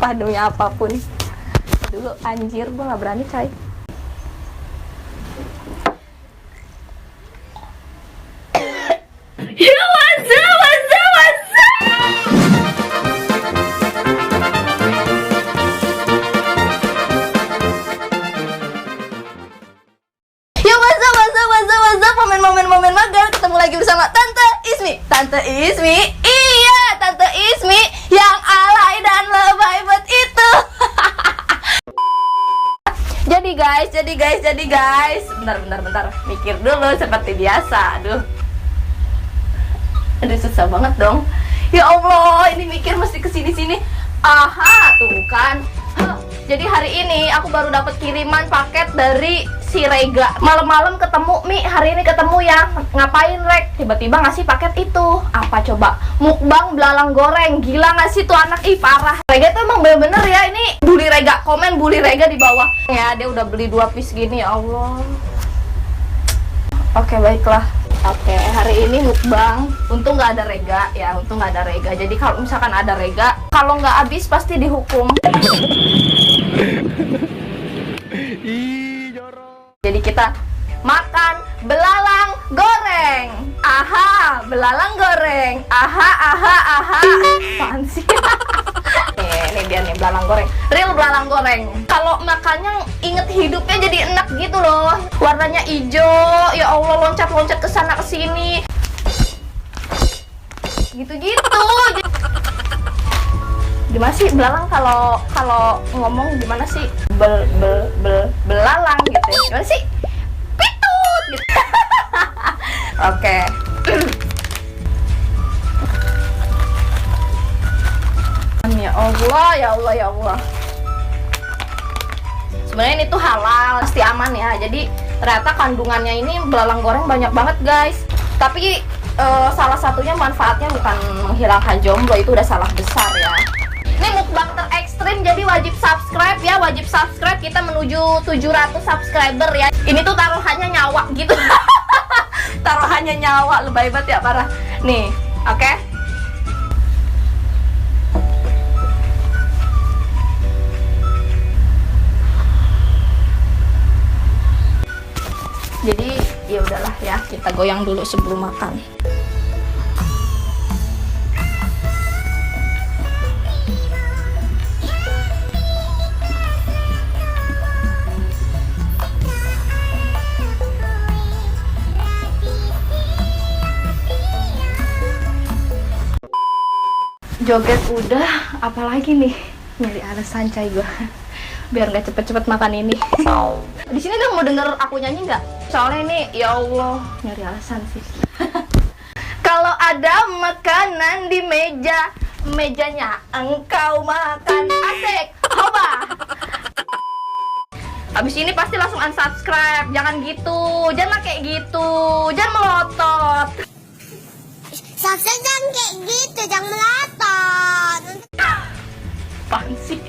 Sumpah demi apapun. Dulu anjir gue gak berani coy. Yo, what's up, what's up, what's up? Yo, what's up, what's up, what's up, what's up? Momen magang, ketemu lagi bersama Tante Ismi. Tante Ismi, iya Tante Ismi yang alay dan lebay bet itu. Jadi guys, bentar, mikir dulu seperti biasa. Aduh, susah banget dong. Ya Allah, ini mikir mesti kesini-sini. Aha, tuh kan. Jadi hari ini aku baru dapat kiriman paket dari si Rega. Malam-malam ketemu, Mi, hari ini ketemu ya. Ngapain, Rek? Tiba-tiba ngasih paket itu. Apa coba? Mukbang belalang goreng. Gila nggak sih tuh anak? Ih, parah. Rega tuh emang bener-bener ya. Ini bully Rega. Komen bully Rega di bawah. Ya, dia udah beli 2 piece gini, ya Allah. Oke, baiklah. Oke, hari ini mukbang. Untung nggak ada Rega ya, untung nggak ada Rega. Jadi kalau misalkan ada Rega, kalau nggak habis pasti dihukum. Jadi kita makan belalang goreng. Aha, belalang goreng. Aha. Apaan sih? Ini dia nih belalang goreng. Real belalang goreng. Kalau makannya inget hidupnya jadi enak gitu loh. Warnanya hijau. Ya Allah, loncat-loncat ke sana ke sini. Gitu-gitu. Gimana sih belalang kalau ngomong gimana sih? Belalang gitu ya. Gimana sih? Pitut gitu. Oke. Ya Allah. Sebenarnya ini tuh halal, pasti aman ya. Jadi ternyata kandungannya ini belalang goreng banyak banget, guys. Tapi salah satunya manfaatnya bukan menghilangkan jomblo, itu udah salah besar ya. Ini mukbang terekstrim, jadi wajib subscribe ya, wajib subscribe. Kita menuju 700 subscriber ya. Ini tuh taruhannya nyawa gitu. Taruhannya nyawa, lebay banget ya, parah. Nih, oke. Jadi ya udahlah ya, kita goyang dulu sebelum makan. Joget udah, apalagi nih? Nyari alasan coy gue biar nggak cepet-cepet makan ini. Di sini dong mau denger aku nyanyi nggak? Soalnya ini ya Allah nyari alasan sih. Kalau ada makanan di meja, mejanya engkau makan. Asik, hoba. Abis ini pasti langsung unsubscribe. Jangan gitu, jangan kayak gitu, jangan melotot. Subscribe jangan kayak gitu, jangan melotot. Apaan sih?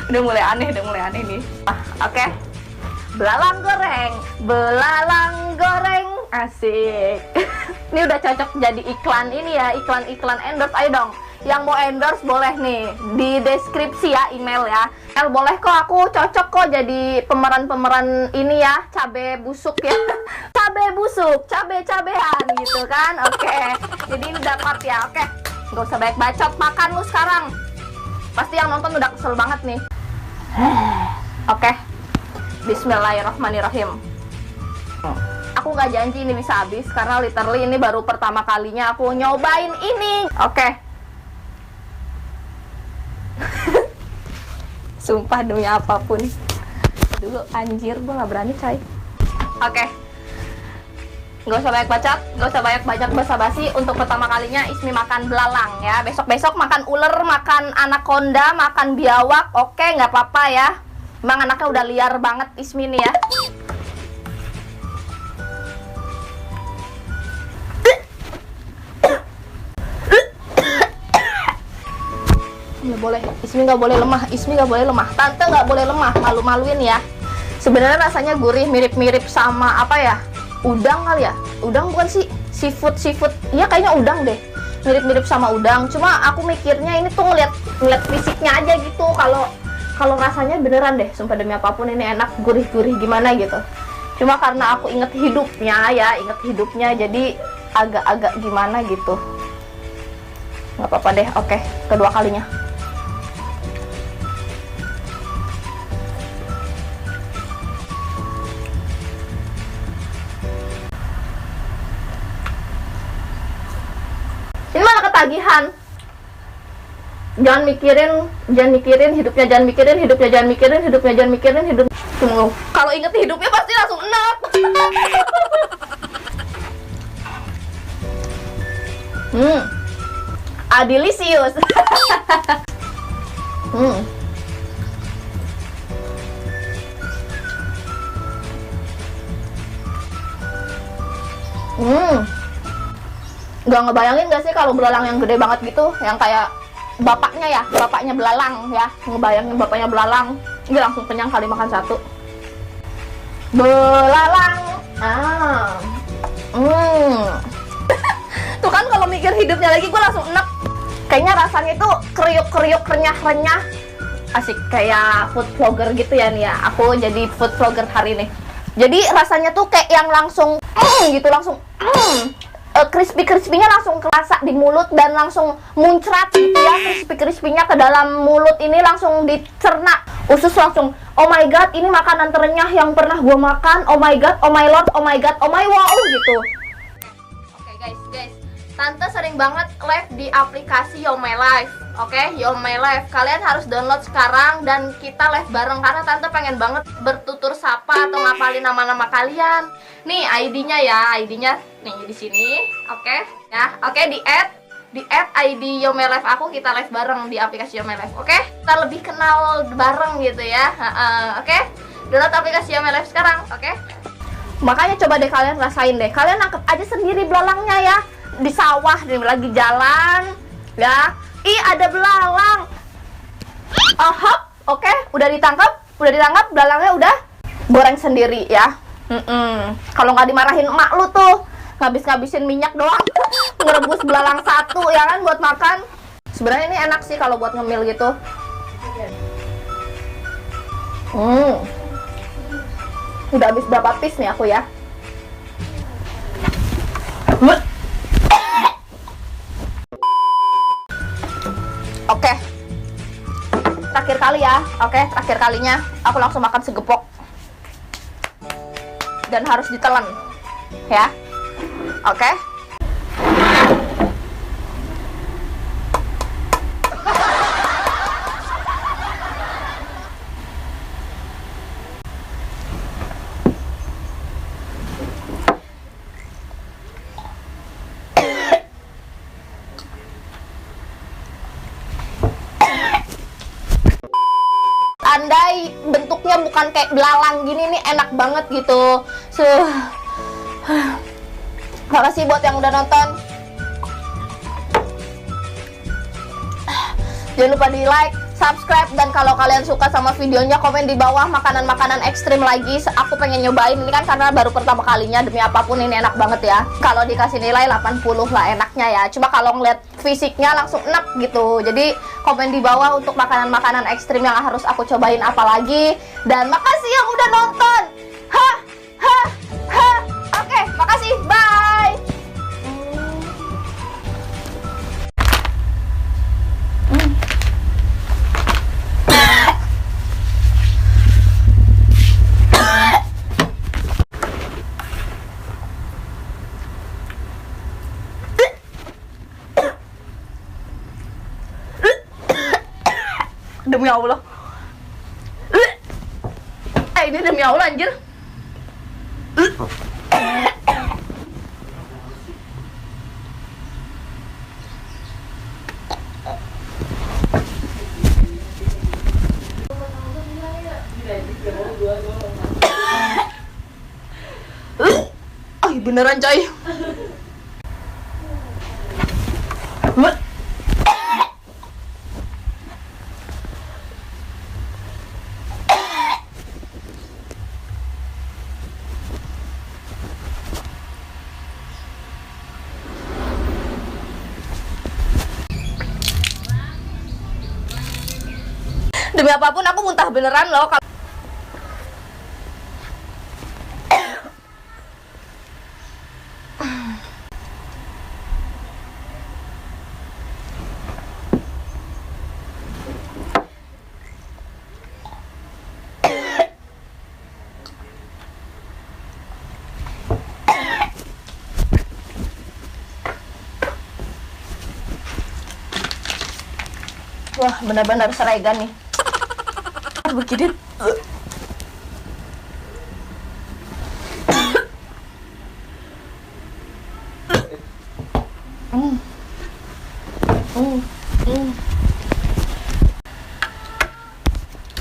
Udah mulai aneh nih. Oke. Belalang goreng, asik. Ini udah cocok jadi iklan ini ya, iklan endorse. Ayo dong, yang mau endorse boleh nih di deskripsi ya, email ya. Boleh kok, aku cocok kok jadi pemeran ini ya, cabe busuk ya. Cabe busuk, cabean gitu kan. Oke. Jadi ini dapat ya, oke. Gak usah banyak bacot, makan lu sekarang. Pasti yang nonton udah kesel banget nih. Oke. Bismillahirrahmanirrahim. Aku gak janji ini bisa habis karena literally ini baru pertama kalinya aku nyobain ini. Oke. Sumpah demi apapun. Dulu anjir gue gak berani coy. Oke. Gak usah banyak bacot, gak usah banyak basa-basi. Untuk pertama kalinya Ismi makan belalang ya. Besok-besok makan ular, makan anaconda, makan biawak. Oke, gak apa-apa ya. Emang anaknya udah liar banget Ismi nih ya. Nggak boleh, Ismi nggak boleh lemah. Tante nggak boleh lemah, malu-maluin ya. Sebenarnya rasanya gurih, mirip-mirip sama apa ya? Udang kali ya? Udang bukan sih? Seafood. Iya kayaknya udang deh. mirip-mirip sama udang. Cuma aku mikirnya ini tuh ngeliat fisiknya aja gitu. Kalau rasanya beneran deh, sumpah demi apapun ini enak, gurih-gurih gimana gitu. Cuma karena aku inget hidupnya jadi agak-agak gimana gitu. Nggak apa-apa deh, oke, kedua kalinya. Ini malah ketagihan. Jangan mikirin hidupnya, jangan mikirin hidup. Tunggu. Kalau inget hidupnya pasti langsung enak. Delicious. Gak ngebayangin gak sih kalau belalang yang gede banget gitu, yang kayak bapaknya belalang ya, ngebayangin bapaknya belalang, ini langsung kenyang kali makan satu. Belalang. Tuh kan kalau mikir hidupnya lagi gue langsung enak. Kayaknya rasanya itu kriuk-kriuk, renyah-renyah. Asik kayak food vlogger gitu ya nih ya. Aku jadi food vlogger hari ini. Jadi rasanya tuh kayak yang langsung gitu, langsung crispy-crispy-nya langsung kerasa di mulut dan langsung muncrat gitu ya. Crispy-crispy-nya ke dalam mulut ini langsung dicerna. Usus langsung, oh my god, ini makanan terenyah yang pernah gue makan. Oh my god, oh my lord, oh my god, oh my wow gitu. Oke guys, Tante sering banget live di aplikasi Yo My Life. Oke, Yo My Life. Kalian harus download sekarang dan kita live bareng karena Tante pengen banget bertutur sapa atau ngapalin nama-nama kalian. Nih ID-nya ya, ID-nya nih di sini. Oke, ya. Oke, di add ID Yo My Life aku, kita live bareng di aplikasi Yo My Life. Oke? Kita lebih kenal bareng gitu ya. Oke? Download aplikasi Yo My Life sekarang, oke? Makanya coba deh kalian rasain deh. Kalian nangkep aja sendiri belalangnya ya. Di sawah, lagi jalan, ya. Ih, ada belalang. Oke, udah ditangkap belalangnya udah goreng sendiri ya. Kalau nggak dimarahin emak lu tuh, ngabis-ngabisin minyak doang, ngerebus belalang satu ya kan buat makan. Sebenarnya ini enak sih kalau buat ngemil gitu. Udah habis berapa piece nih aku ya? Oke, terakhir kali ya. Oke, terakhir kalinya aku langsung makan segepok dan harus ditelan ya. Oke. Andai bentuknya bukan kayak belalang gini nih, enak banget gitu. Makasih buat yang udah nonton. Jangan lupa di like, subscribe, dan kalau kalian suka sama videonya komen di bawah makanan-makanan ekstrim lagi. Aku pengen nyobain ini kan karena baru pertama kalinya, demi apapun ini enak banget ya. Kalau dikasih nilai 80 lah enaknya ya. Cuma kalau ngeliat fisiknya langsung enak gitu. Jadi komen di bawah untuk makanan-makanan ekstrim yang harus aku cobain apa lagi. Dan makasih yang udah nonton. Oke, makasih. Bye. Demi Allah. Ini demi Allah anjir. Beneran coy. Demi apapun aku muntah beneran loh. Wah, benar-benar seregan nih. Begini.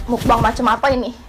Mukbang macam apa ini?